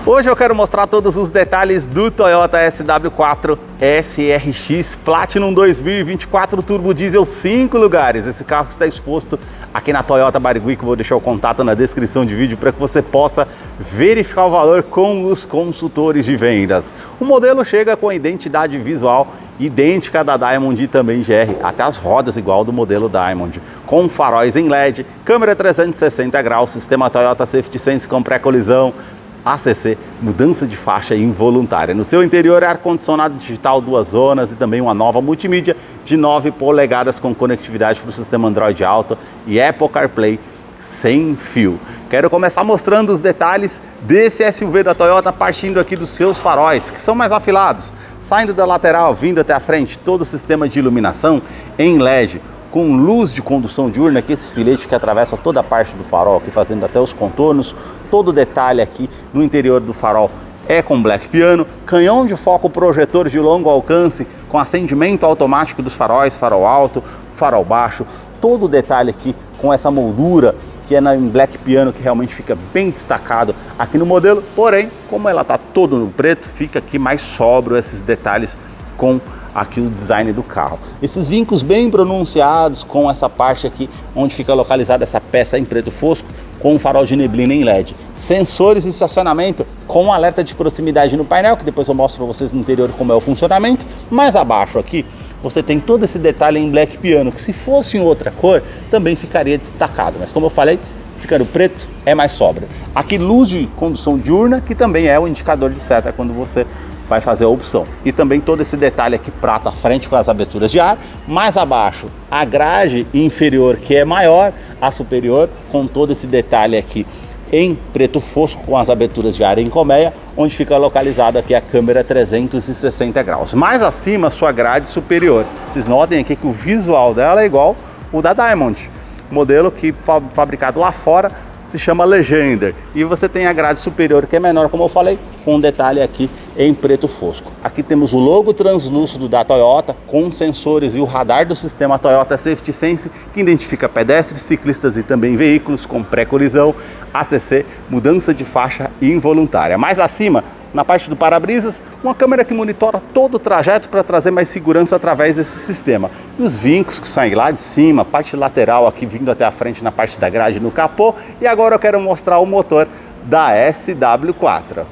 Hoje eu quero mostrar todos os detalhes do Toyota SW4 SRX Platinum 2024 Turbo Diesel 5 lugares. Esse carro está exposto aqui na Toyota Barigui, que eu vou deixar o contato na descrição de vídeo para que você possa verificar o valor com os consultores de vendas. O modelo chega com a identidade visual idêntica da Diamond e também GR, até as rodas igual do modelo Diamond, com faróis em LED, câmera 360 graus, sistema Toyota Safety Sense com pré-colisão, ACC, mudança de faixa involuntária. No seu interior, ar-condicionado digital 2 zonas e também uma nova multimídia de 9 polegadas com conectividade para o sistema Android Auto e Apple CarPlay sem fio. Quero começar mostrando os detalhes desse SUV da Toyota, partindo aqui dos seus faróis, que são mais afilados, saindo da lateral, vindo até a frente, todo o sistema de iluminação em LED, com luz de condução diurna, aqui esse filete que atravessa toda a parte do farol, aqui fazendo até os contornos. Todo o detalhe aqui no interior do farol é com black piano, canhão de foco projetor de longo alcance com acendimento automático dos faróis, farol alto, farol baixo, todo o detalhe aqui com essa moldura que é em black piano, que realmente fica bem destacado aqui no modelo. Porém, como ela está todo no preto, fica aqui mais sóbrio esses detalhes com aqui o design do carro. Esses vincos bem pronunciados com essa parte aqui onde fica localizada essa peça em preto fosco, com um farol de neblina em LED. Sensores de estacionamento com alerta de proximidade no painel, que depois eu mostro para vocês no interior como é o funcionamento. Mais abaixo aqui você tem todo esse detalhe em black piano, que se fosse em outra cor também ficaria destacado, mas como eu falei, fica no preto, é mais sóbrio. Aqui luz de condução diurna, que também é o indicador de seta quando você vai fazer a opção. E também todo esse detalhe aqui prata à frente com as aberturas de ar. Mais abaixo a grade inferior, que é maior, a superior, com todo esse detalhe aqui em preto fosco com as aberturas de ar em colmeia, onde fica localizada aqui a câmera 360 graus. Mais acima, sua grade superior. Vocês notem aqui que o visual dela é igual o da Diamond, modelo que fabricado lá fora se chama Legender, e você tem a grade superior que é menor, como eu falei, com um detalhe aqui em preto fosco. Aqui temos o logo translúcido da Toyota com sensores e o radar do sistema Toyota Safety Sense, que identifica pedestres, ciclistas e também veículos, com pré-colisão, ACC, mudança de faixa involuntária. Mais acima, na parte do para-brisas, uma câmera que monitora todo o trajeto para trazer mais segurança através desse sistema. E os vincos que saem lá de cima, parte lateral aqui vindo até a frente na parte da grade no capô. E agora eu quero mostrar o motor da SW4.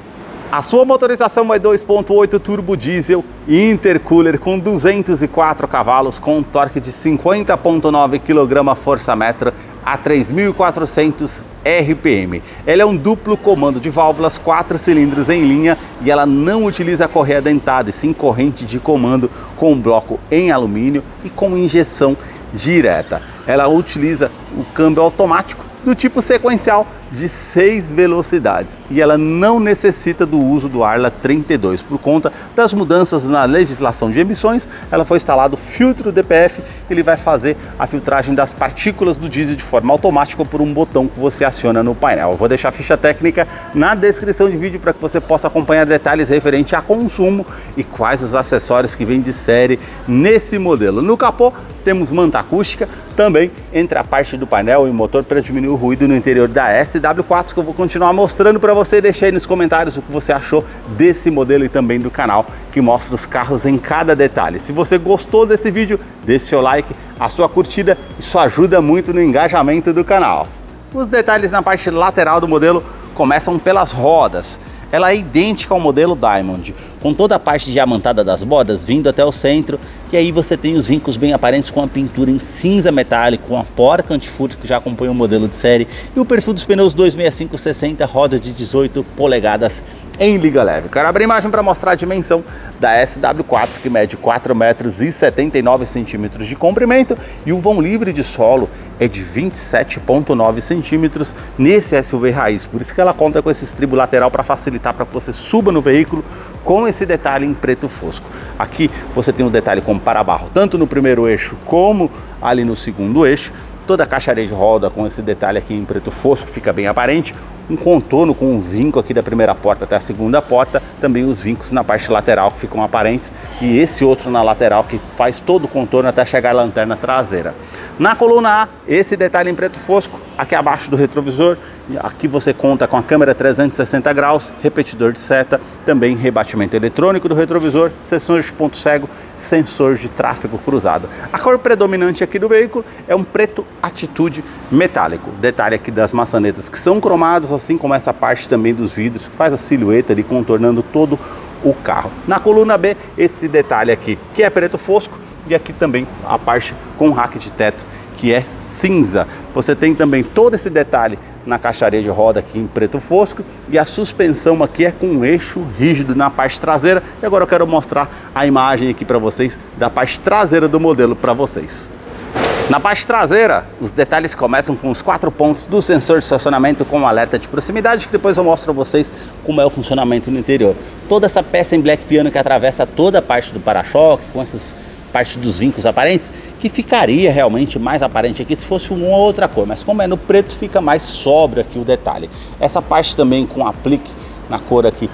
A sua motorização é 2.8 turbo diesel intercooler com 204 cavalos, com um torque de 50.9 kgfm a 3.400 RPM. Ela é um duplo comando de válvulas, 4 cilindros em linha, e ela não utiliza correia dentada, e sim corrente de comando com bloco em alumínio e com injeção direta. Ela utiliza o câmbio automático do tipo sequencial de 6 velocidades, e ela não necessita do uso do Arla 32. Por conta das mudanças na legislação de emissões, ela foi instalado o filtro DPF. Ele vai fazer a filtragem das partículas do diesel de forma automática por um botão que você aciona no painel. Eu vou deixar a ficha técnica na descrição de vídeo para que você possa acompanhar detalhes referentes a consumo e quais os acessórios que vêm de série nesse modelo. No capô temos manta acústica também entre a parte do painel e o motor para diminuir o ruído no interior da SW4, que eu vou continuar mostrando para você. Deixa aí nos comentários o que você achou desse modelo e também do canal, que mostra os carros em cada detalhe. Se você gostou desse vídeo, deixe seu like, a sua curtida, isso ajuda muito no engajamento do canal. Os detalhes na parte lateral do modelo começam pelas rodas. Ela é idêntica ao modelo Diamond, com toda a parte diamantada das bordas vindo até o centro, e aí você tem os vincos bem aparentes com a pintura em cinza metálico, com a porca antifurto que já acompanha o modelo de série, e o perfil dos pneus 265/60, roda de 18 polegadas em liga leve. Quero abrir a imagem para mostrar a dimensão da SW4, que mede 4,79 metros de comprimento, e o vão livre de solo é de 27,9 centímetros nesse SUV raiz. Por isso que ela conta com esse estribo lateral para facilitar para que você suba no veículo com esse detalhe em preto fosco. Aqui você tem um detalhe com para-barro, tanto no primeiro eixo como ali no segundo eixo. Toda a caixaria de roda com esse detalhe aqui em preto fosco fica bem aparente. Um contorno com um vinco aqui da primeira porta até a segunda porta. Também os vincos na parte lateral que ficam aparentes. E esse outro na lateral que faz todo o contorno até chegar à lanterna traseira. Na coluna A, esse detalhe em preto fosco Aqui abaixo do retrovisor, aqui você conta com a câmera 360 graus, repetidor de seta, também rebatimento eletrônico do retrovisor, sensor de ponto cego, sensor de tráfego cruzado. A cor predominante aqui do veículo é um preto atitude metálico. Detalhe aqui das maçanetas que são cromados, assim como essa parte também dos vidros, que faz a silhueta ali contornando todo o carro. Na coluna B, esse detalhe aqui que é preto fosco, e aqui também a parte com rack de teto que é cinza. Você tem também todo esse detalhe na caixaria de roda aqui em preto fosco, e a suspensão aqui é com um eixo rígido na parte traseira. E agora eu quero mostrar a imagem aqui para vocês da parte traseira do modelo para vocês. Na parte traseira, os detalhes começam com os 4 pontos do sensor de estacionamento com alerta de proximidade, que depois eu mostro para vocês como é o funcionamento no interior. Toda essa peça em black piano que atravessa toda a parte do para-choque, com essas parte dos vincos aparentes, que ficaria realmente mais aparente aqui se fosse uma outra cor, mas como é no preto fica mais sóbrio aqui o detalhe. Essa parte também com aplique na cor aqui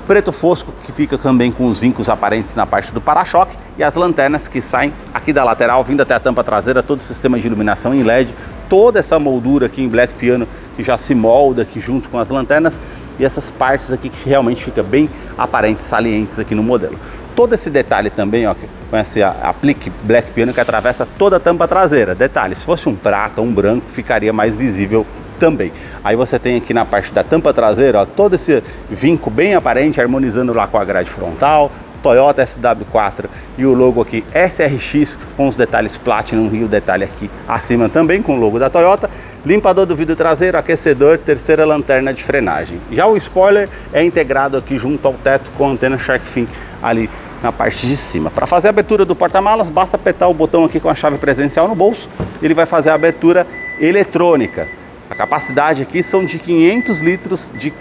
preto fosco, que fica também com os vincos aparentes na parte do para-choque, e as lanternas que saem aqui da lateral, vindo até a tampa traseira, todo o sistema de iluminação em LED, toda essa moldura aqui em black piano que já se molda aqui junto com as lanternas, e essas partes aqui que realmente fica bem aparentes, salientes aqui no modelo. Todo esse detalhe também, ó, com esse aplique black piano que atravessa toda a tampa traseira. Detalhe, se fosse um prata, um branco, ficaria mais visível também. Aí você tem aqui na parte da tampa traseira, ó, todo esse vinco bem aparente, harmonizando lá com a grade frontal, Toyota SW4 e o logo aqui SRX com os detalhes Platinum e o detalhe aqui acima também com o logo da Toyota. Limpador do vidro traseiro, aquecedor, terceira lanterna de frenagem. Já o spoiler é integrado aqui junto ao teto com a antena Shark Fin ali na parte de cima. Para fazer a abertura do porta-malas, basta apertar o botão aqui com a chave presencial no bolso, ele vai fazer a abertura eletrônica. A capacidade aqui são de 500 litros de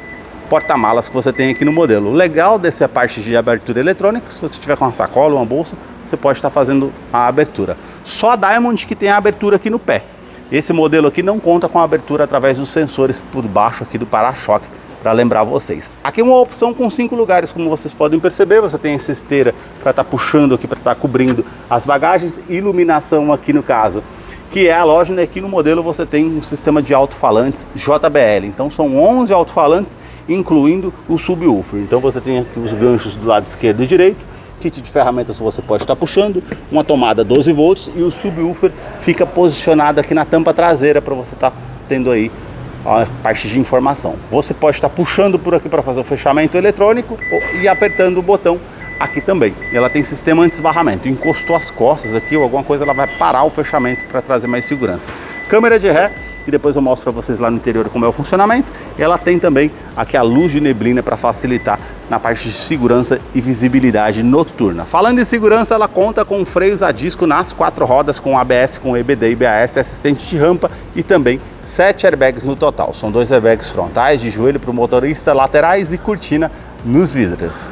porta-malas que você tem aqui no modelo. O legal dessa parte de abertura eletrônica, se você tiver com uma sacola ou uma bolsa, você pode estar fazendo a abertura. Só a Diamond que tem a abertura aqui no pé. Esse modelo aqui não conta com a abertura através dos sensores por baixo aqui do para-choque, para lembrar vocês. Aqui uma opção com 5 lugares, como vocês podem perceber, você tem essa esteira para estar puxando aqui, para estar cobrindo as bagagens, iluminação aqui no caso, que é a loja, né? Aqui no modelo você tem um sistema de alto-falantes JBL, então são 11 alto-falantes, incluindo o subwoofer. Então você tem aqui os ganchos do lado esquerdo e direito, kit de ferramentas você pode estar puxando, uma tomada 12 volts e o subwoofer fica posicionado aqui na tampa traseira para você estar tendo aí a parte de informação. Você pode estar puxando por aqui para fazer o fechamento eletrônico e apertando o botão aqui também. Ela tem sistema anti-esbarramento, encostou as costas aqui ou alguma coisa, ela vai parar o fechamento para trazer mais segurança. Câmera de ré, e depois eu mostro para vocês lá no interior como é o funcionamento. Ela tem também aqui a luz de neblina para facilitar na parte de segurança e visibilidade noturna. Falando em segurança, ela conta com freios a disco nas 4 rodas, com ABS, com EBD e BAS, assistente de rampa e também 7 airbags no total. São 2 airbags frontais, de joelho para o motorista, laterais e cortina nos vidros.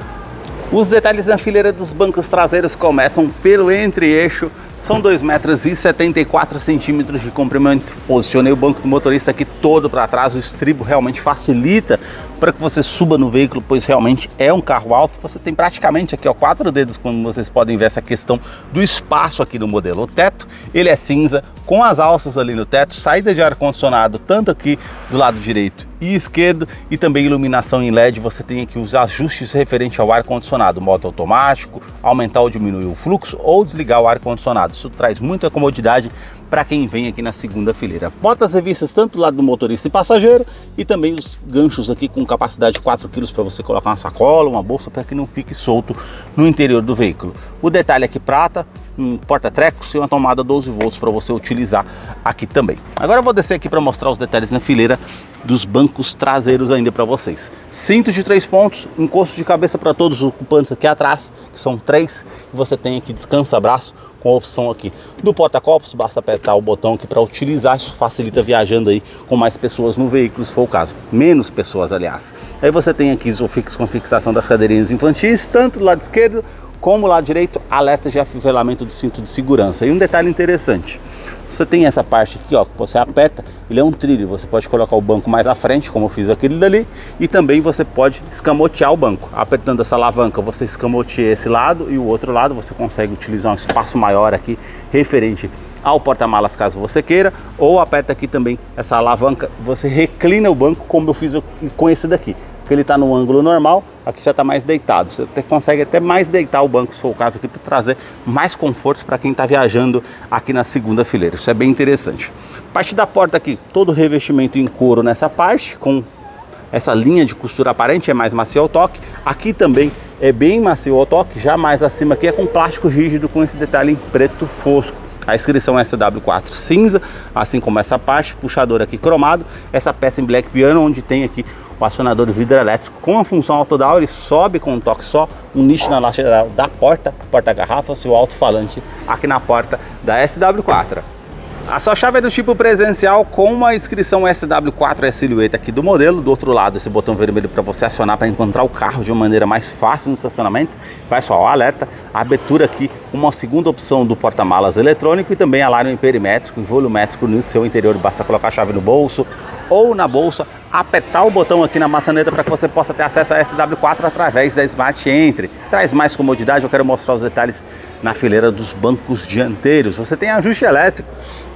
Os detalhes na fileira dos bancos traseiros começam pelo entre-eixo. São 2,74 metros de comprimento. Posicionei o banco do motorista aqui todo para trás. O estribo realmente facilita para que você suba no veículo, pois realmente é um carro alto. Você tem praticamente aqui, ó, 4 dedos, como vocês podem ver essa questão do espaço aqui no modelo. O teto, ele é cinza, com as alças ali no teto, saída de ar-condicionado, tanto aqui do lado direito e esquerdo, e também iluminação em LED. Você tem aqui os ajustes referente ao ar-condicionado, modo automático, aumentar ou diminuir o fluxo ou desligar o ar-condicionado. Isso traz muita comodidade para quem vem aqui na segunda fileira. Portas revistas tanto do lado do motorista e passageiro, e também os ganchos aqui com capacidade de 4 kg para você colocar uma sacola, uma bolsa, para que não fique solto no interior do veículo. O detalhe aqui prata, um porta-trecos e uma tomada 12 volts para você utilizar aqui também. Agora eu vou descer aqui para mostrar os detalhes na fileira dos bancos traseiros ainda para vocês. Cinto de 3 pontos, encosto de cabeça para todos os ocupantes aqui atrás, que são 3, e você tem aqui descansa-braço com a opção aqui do porta-copos. Basta apertar o botão aqui para utilizar, isso facilita viajando aí com mais pessoas no veículo, se for o caso, menos pessoas aliás. Aí você tem aqui isofix com fixação das cadeirinhas infantis, tanto do lado esquerdo como do lado direito, alerta de afivelamento do cinto de segurança. E um detalhe interessante, você tem essa parte aqui, ó, que você aperta, ele é um trilho, você pode colocar o banco mais à frente, como eu fiz aquele dali, e também você pode escamotear o banco. Apertando essa alavanca, você escamoteia esse lado, e o outro lado você consegue utilizar um espaço maior aqui, referente ao porta-malas caso você queira, ou aperta aqui também essa alavanca, você reclina o banco como eu fiz com esse daqui, que ele está no ângulo normal, aqui já está mais deitado, você consegue até mais deitar o banco se for o caso aqui, para trazer mais conforto para quem está viajando aqui na segunda fileira, isso é bem interessante. Parte da porta aqui, todo o revestimento em couro nessa parte, com essa linha de costura aparente, é mais macio ao toque, aqui também é bem macio ao toque, já mais acima aqui é com plástico rígido com esse detalhe em preto fosco. A inscrição SW4 cinza, assim como essa parte, puxador aqui cromado, essa peça em black piano, onde tem aqui o acionador de vidro elétrico com a função autodown, ele sobe com um toque só, um nicho na lateral da porta-garrafas e o alto-falante aqui na porta da SW4. A sua chave é do tipo presencial com uma inscrição SW4, é a silhueta aqui do modelo. Do outro lado, esse botão vermelho para você acionar para encontrar o carro de uma maneira mais fácil no estacionamento. Pessoal, alerta, a abertura aqui, uma segunda opção do porta-malas eletrônico e também alarme perimétrico e volumétrico no seu interior. Basta colocar a chave no bolso ou na bolsa, apertar o botão aqui na maçaneta para que você possa ter acesso a SW4 através da Smart Entry. Traz mais comodidade, eu quero mostrar os detalhes na fileira dos bancos dianteiros. Você tem ajuste elétrico,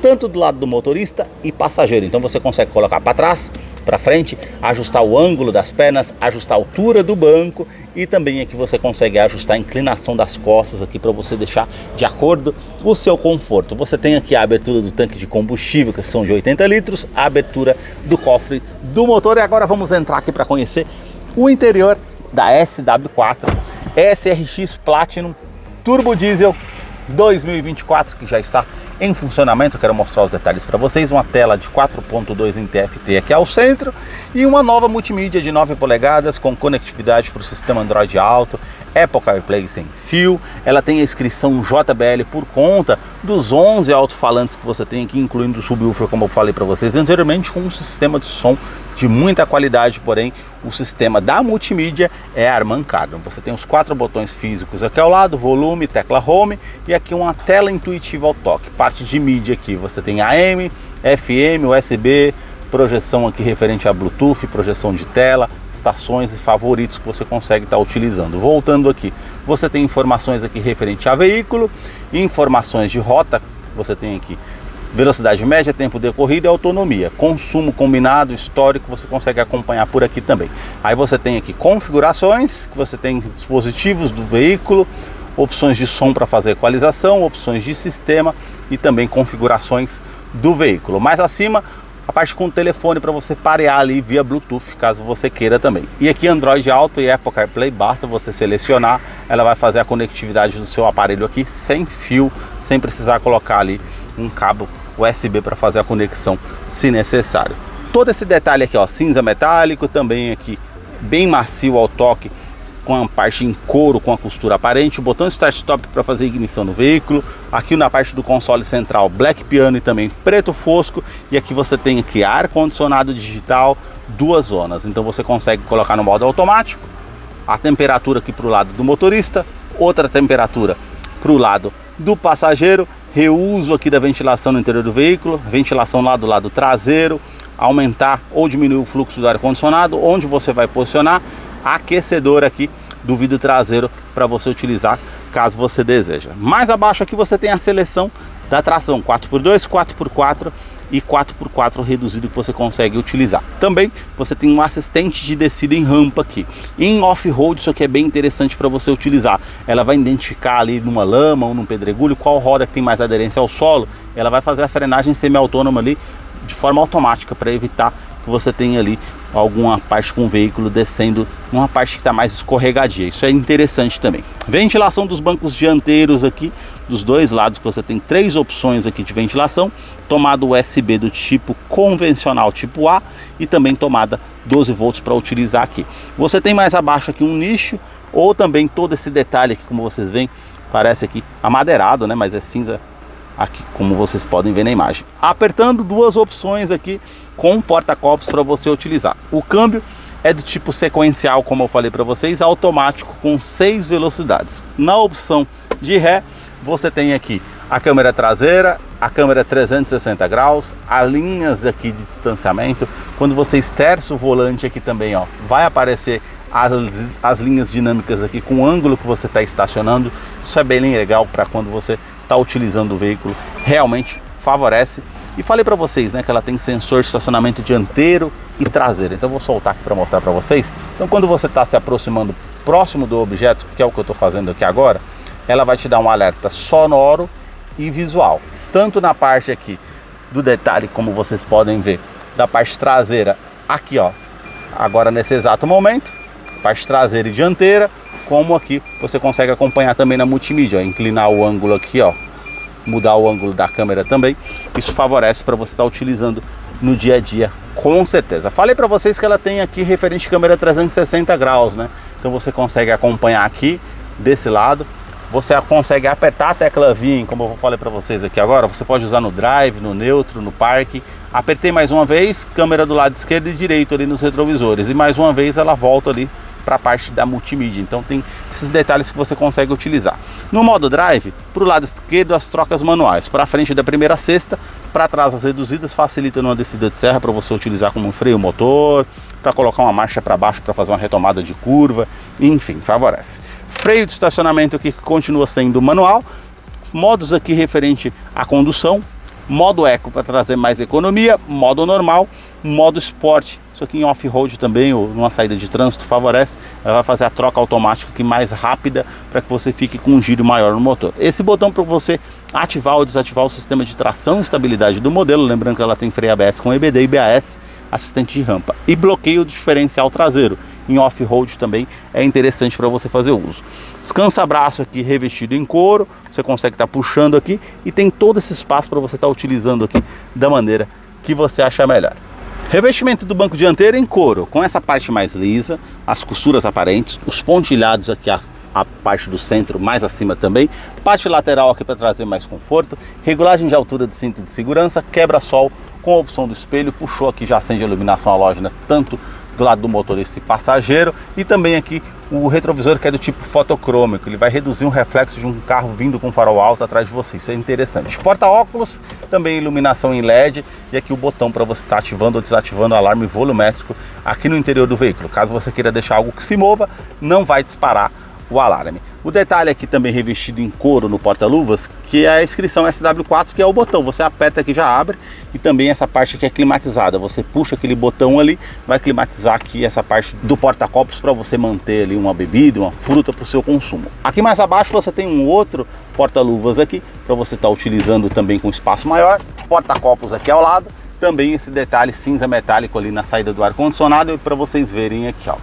tanto do lado do motorista e passageiro, então você consegue colocar para trás, para frente, ajustar o ângulo das pernas, ajustar a altura do banco e também aqui você consegue ajustar a inclinação das costas aqui para você deixar de acordo o seu conforto. Você tem aqui a abertura do tanque de combustível, que são de 80 litros, a abertura do cofre do motor. E agora vamos entrar aqui para conhecer o interior da SW4 SRX Platinum Turbo Diesel 2024, que já está em funcionamento. Eu quero mostrar os detalhes para vocês. Uma tela de 4.2 em TFT aqui ao centro e uma nova multimídia de 9 polegadas com conectividade para o sistema Android Auto, Apple CarPlay sem fio. Ela tem a inscrição JBL por conta dos 11 alto-falantes que você tem aqui, incluindo o subwoofer, como eu falei para vocês anteriormente, com um sistema de som de muita qualidade, porém o sistema da multimídia é Harman Kardon. Você tem os 4 botões físicos aqui ao lado, volume, tecla home e aqui uma tela intuitiva ao toque. Parte de mídia aqui, você tem AM, FM, USB, projeção aqui referente a Bluetooth, projeção de tela, estações e favoritos que você consegue estar utilizando. Voltando aqui, você tem informações aqui referente a veículo, informações de rota, você tem aqui velocidade média, tempo decorrido e autonomia. Consumo combinado, histórico, você consegue acompanhar por aqui também. Aí você tem aqui configurações, que você tem dispositivos do veículo, opções de som para fazer equalização, opções de sistema e também configurações do veículo. Mais acima, a parte com o telefone para você parear ali via Bluetooth, caso você queira também. E aqui Android Auto e Apple CarPlay, basta você selecionar, ela vai fazer a conectividade do seu aparelho aqui sem fio, sem precisar colocar ali um cabo USB para fazer a conexão se necessário. Todo esse detalhe aqui, ó, cinza metálico, também aqui bem macio ao toque, com a parte em couro com a costura aparente, o botão Start Stop para fazer ignição no veículo, aqui na parte do console central black piano e também preto fosco, e aqui você tem aqui ar condicionado digital, 2 zonas, então você consegue colocar no modo automático, a temperatura aqui para o lado do motorista, outra temperatura para o lado do passageiro, reuso aqui da ventilação no interior do veículo, ventilação lá do lado traseiro, aumentar ou diminuir o fluxo do ar condicionado, onde você vai posicionar, aquecedor aqui do vidro traseiro para você utilizar caso você deseja. Mais abaixo aqui você tem a seleção da tração 4x2, 4x4 e 4x4 reduzido que você consegue utilizar. Também você tem um assistente de descida em rampa aqui. Em off-road, isso aqui é bem interessante para você utilizar. Ela vai identificar ali numa lama ou num pedregulho qual roda que tem mais aderência ao solo. Ela vai fazer a frenagem semi-autônoma ali de forma automática para evitar que você tenha ali alguma parte com o veículo descendo numa parte que está mais escorregadia. Isso é interessante também. Ventilação dos bancos dianteiros aqui dos dois lados, que você tem 3 opções aqui de ventilação: tomada USB do tipo convencional tipo A e também tomada 12 volts para utilizar aqui. Você tem mais abaixo aqui um nicho, ou também todo esse detalhe aqui, como vocês veem, parece aqui amadeirado, né, mas é cinza aqui, como vocês podem ver na imagem. Apertando 2 opções aqui com porta-copos para você utilizar. O câmbio é do tipo sequencial, como eu falei para vocês, automático com 6 velocidades. Na opção de ré, você tem aqui a câmera traseira, a câmera 360 graus, as linhas aqui de distanciamento. Quando você esterça o volante aqui também, ó, vai aparecer as linhas dinâmicas aqui com o ângulo que você está estacionando. Isso é bem legal para quando você está utilizando o veículo, realmente favorece. E falei para vocês, né, que ela tem sensor de estacionamento dianteiro e traseiro. Então eu vou soltar aqui para mostrar para vocês. Então quando você está se aproximando próximo do objeto, que é o que eu estou fazendo aqui agora, ela vai te dar um alerta sonoro e visual. Tanto na parte aqui do detalhe, como vocês podem ver, da parte traseira aqui, ó, agora nesse exato momento, parte traseira e dianteira, como aqui você consegue acompanhar também na multimídia, ó, inclinar o ângulo aqui, ó, mudar o ângulo da câmera também. Isso favorece para você estar utilizando no dia a dia, com certeza. Falei para vocês que ela tem aqui referente câmera 360 graus, né? Então você consegue acompanhar aqui desse lado. Você consegue apertar a tecla VIN, como eu falei para vocês aqui agora. Você pode usar no drive, no neutro, no parque. Apertei mais uma vez, câmera do lado esquerdo e direito ali nos retrovisores. E mais uma vez ela volta ali para a parte da multimídia. Então tem esses detalhes que você consegue utilizar. No modo drive, para o lado esquerdo as trocas manuais, para frente da primeira a sexta, para trás as reduzidas, facilita numa descida de serra para você utilizar como um freio motor, para colocar uma marcha para baixo para fazer uma retomada de curva, enfim, favorece. Freio de estacionamento aqui que continua sendo manual, modos aqui referente à condução, modo eco para trazer mais economia, modo normal, modo esporte. Isso aqui em off-road também, ou numa saída de trânsito, favorece. Ela vai fazer a troca automática aqui mais rápida para que você fique com um giro maior no motor. Esse botão para você ativar ou desativar o sistema de tração e estabilidade do modelo, lembrando que ela tem freio ABS com EBD e BAS, assistente de rampa e bloqueio do diferencial traseiro. Em off-road também é interessante para você fazer uso. Descansa-braço aqui revestido em couro, você consegue estar puxando aqui e tem todo esse espaço para você estar utilizando aqui da maneira que você achar melhor. Revestimento do banco dianteiro em couro, com essa parte mais lisa, as costuras aparentes, os pontilhados aqui, a parte do centro mais acima também, parte lateral aqui para trazer mais conforto, regulagem de altura do cinto de segurança, quebra-sol com a opção do espelho, puxou aqui, já acende a iluminação halógena, tanto do lado do motorista e passageiro, e também aqui o retrovisor que é do tipo fotocrômico, ele vai reduzir um reflexo de um carro vindo com farol alto atrás de você, isso é interessante. Porta-óculos, também iluminação em LED, e aqui o botão para você estar ativando ou desativando o alarme volumétrico aqui no interior do veículo. Caso você queira deixar algo que se mova, não vai disparar o alarme. O detalhe aqui também revestido em couro no porta-luvas, que é a inscrição SW4, que é o botão, você aperta aqui já abre, e também essa parte aqui é climatizada, você puxa aquele botão ali, vai climatizar aqui essa parte do porta-copos para você manter ali uma bebida, uma fruta para o seu consumo. Aqui mais abaixo você tem um outro porta-luvas aqui, para você estar utilizando também com espaço maior, porta-copos aqui ao lado, também esse detalhe cinza metálico ali na saída do ar-condicionado, e para vocês verem aqui, ó,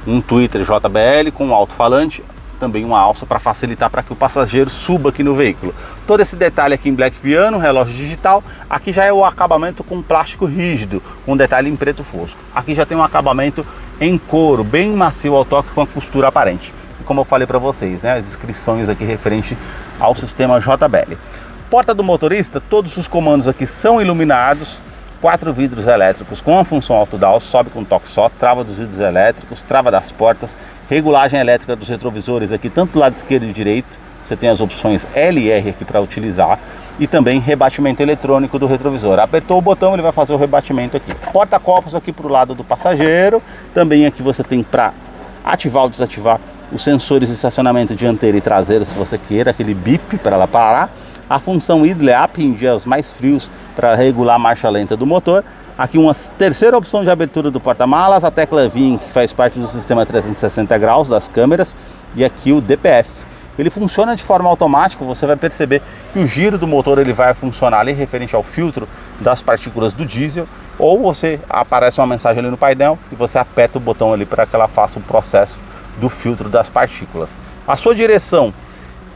um tweeter JBL com um alto-falante, também uma alça para facilitar para que o passageiro suba aqui no veículo. Todo esse detalhe aqui em black piano, relógio digital, aqui já é o acabamento com plástico rígido, um detalhe em preto fosco. Aqui já tem um acabamento em couro, bem macio ao toque com a costura aparente. E como eu falei para vocês, né, as inscrições aqui referente ao sistema JBL. Porta do motorista, todos os comandos aqui são iluminados, 4 vidros elétricos com a função auto-down, sobe com um toque só, trava dos vidros elétricos, trava das portas, regulagem elétrica dos retrovisores aqui, tanto do lado esquerdo e direito, você tem as opções L e R aqui para utilizar, e também rebatimento eletrônico do retrovisor. Apertou o botão, ele vai fazer o rebatimento aqui. Porta-copos aqui para o lado do passageiro, também aqui você tem para ativar ou desativar os sensores de estacionamento dianteiro e traseiro, se você queira, aquele bip para ela parar. A função idle up em dias mais frios para regular a marcha lenta do motor. Aqui uma terceira opção de abertura do porta-malas, a tecla VIN que faz parte do sistema 360 graus das câmeras, e aqui o DPF. Ele funciona de forma automática, você vai perceber que o giro do motor ele vai funcionar ali referente ao filtro das partículas do diesel, ou você aparece uma mensagem ali no painel e você aperta o botão ali para que ela faça o processo do filtro das partículas. A sua direção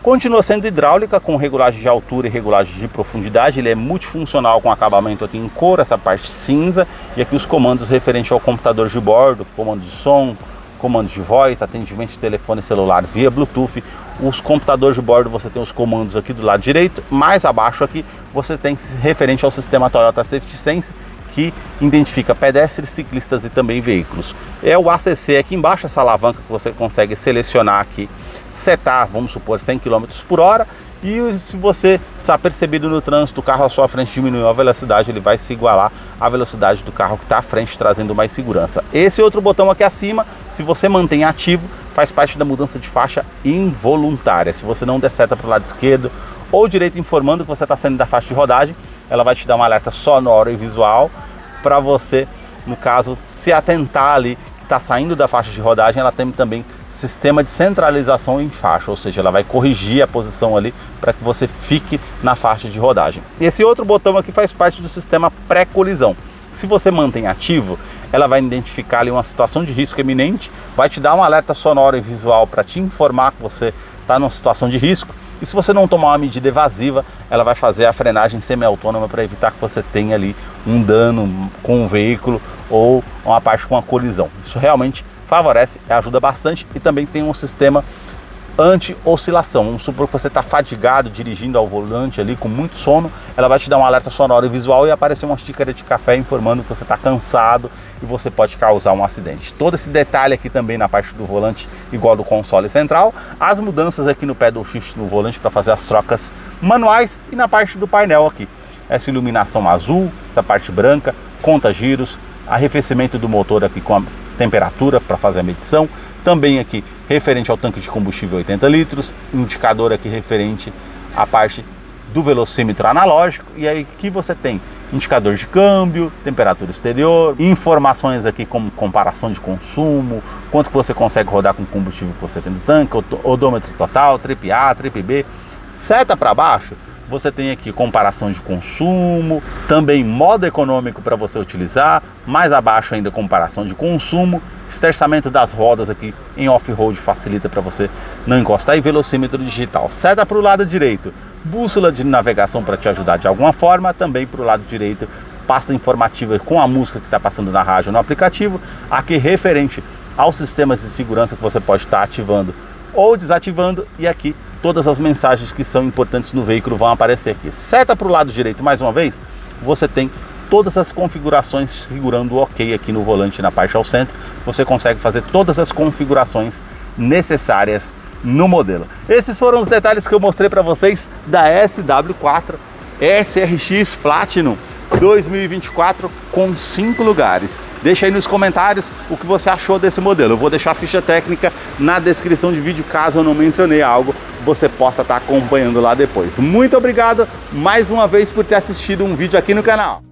continua sendo hidráulica, com regulagem de altura e regulagem de profundidade. Ele é multifuncional com acabamento aqui em couro, essa parte cinza, e aqui os comandos referentes ao computador de bordo, comando de som, comandos de voz, atendimento de telefone celular via Bluetooth. Os computadores de bordo você tem os comandos aqui do lado direito, mais abaixo aqui você tem referente ao sistema Toyota Safety Sense, que identifica pedestres, ciclistas e também veículos. É o ACC aqui embaixo, essa alavanca que você consegue selecionar aqui, setar, vamos supor, 100 km por hora, e se você está percebido no trânsito, o carro à sua frente diminuiu a velocidade, ele vai se igualar à velocidade do carro que está à frente, trazendo mais segurança. Esse outro botão aqui acima, se você mantém ativo, faz parte da mudança de faixa involuntária. Se você não der seta para o lado esquerdo ou direito informando que você está saindo da faixa de rodagem. Ela vai te dar um alerta sonoro e visual para você, no caso, se atentar ali que está saindo da faixa de rodagem. Ela tem também sistema de centralização em faixa, ou seja, ela vai corrigir a posição ali para que você fique na faixa de rodagem. E esse outro botão aqui faz parte do sistema pré-colisão. Se você mantém ativo, ela vai identificar ali uma situação de risco iminente, vai te dar um alerta sonoro e visual para te informar que você está numa situação de risco. E se você não tomar uma medida evasiva, ela vai fazer a frenagem semi-autônoma para evitar que você tenha ali um dano com o veículo ou uma parte com a colisão. Isso realmente favorece, ajuda bastante, e também tem um sistema anti-oscilação. Vamos supor que você está fadigado dirigindo ao volante ali com muito sono, ela vai te dar um alerta sonoro e visual e aparecer uma xícara de café informando que você está cansado e você pode causar um acidente. Todo esse detalhe aqui também na parte do volante, igual do console central, as mudanças aqui no pedal shift no volante para fazer as trocas manuais, e na parte do painel aqui, essa iluminação azul, essa parte branca, conta giros, arrefecimento do motor aqui com a temperatura para fazer a medição, também aqui referente ao tanque de combustível 80 litros, indicador aqui referente à parte do velocímetro analógico, e aí aqui você tem indicador de câmbio, temperatura exterior, informações aqui como comparação de consumo, quanto que você consegue rodar com o combustível que você tem no tanque, odômetro total, trip A, trip B, seta para baixo. Você tem aqui comparação de consumo, também modo econômico para você utilizar, mais abaixo ainda comparação de consumo, esterçamento das rodas aqui em off-road facilita para você não encostar, e velocímetro digital. Seta para o lado direito, bússola de navegação para te ajudar de alguma forma, também para o lado direito, pasta informativa com a música que está passando na rádio no aplicativo, aqui referente aos sistemas de segurança que você pode estar ativando ou desativando, e aqui todas as mensagens que são importantes no veículo vão aparecer aqui. Seta para o lado direito mais uma vez, você tem todas as configurações segurando o OK aqui no volante na parte ao centro. Você consegue fazer todas as configurações necessárias no modelo. Esses foram os detalhes que eu mostrei para vocês da SW4 SRX Platinum 2024 com 5 lugares. Deixa aí nos comentários o que você achou desse modelo. Eu vou deixar a ficha técnica na descrição de vídeo, caso eu não mencionei algo, você possa estar acompanhando lá depois. Muito obrigado mais uma vez por ter assistido um vídeo aqui no canal.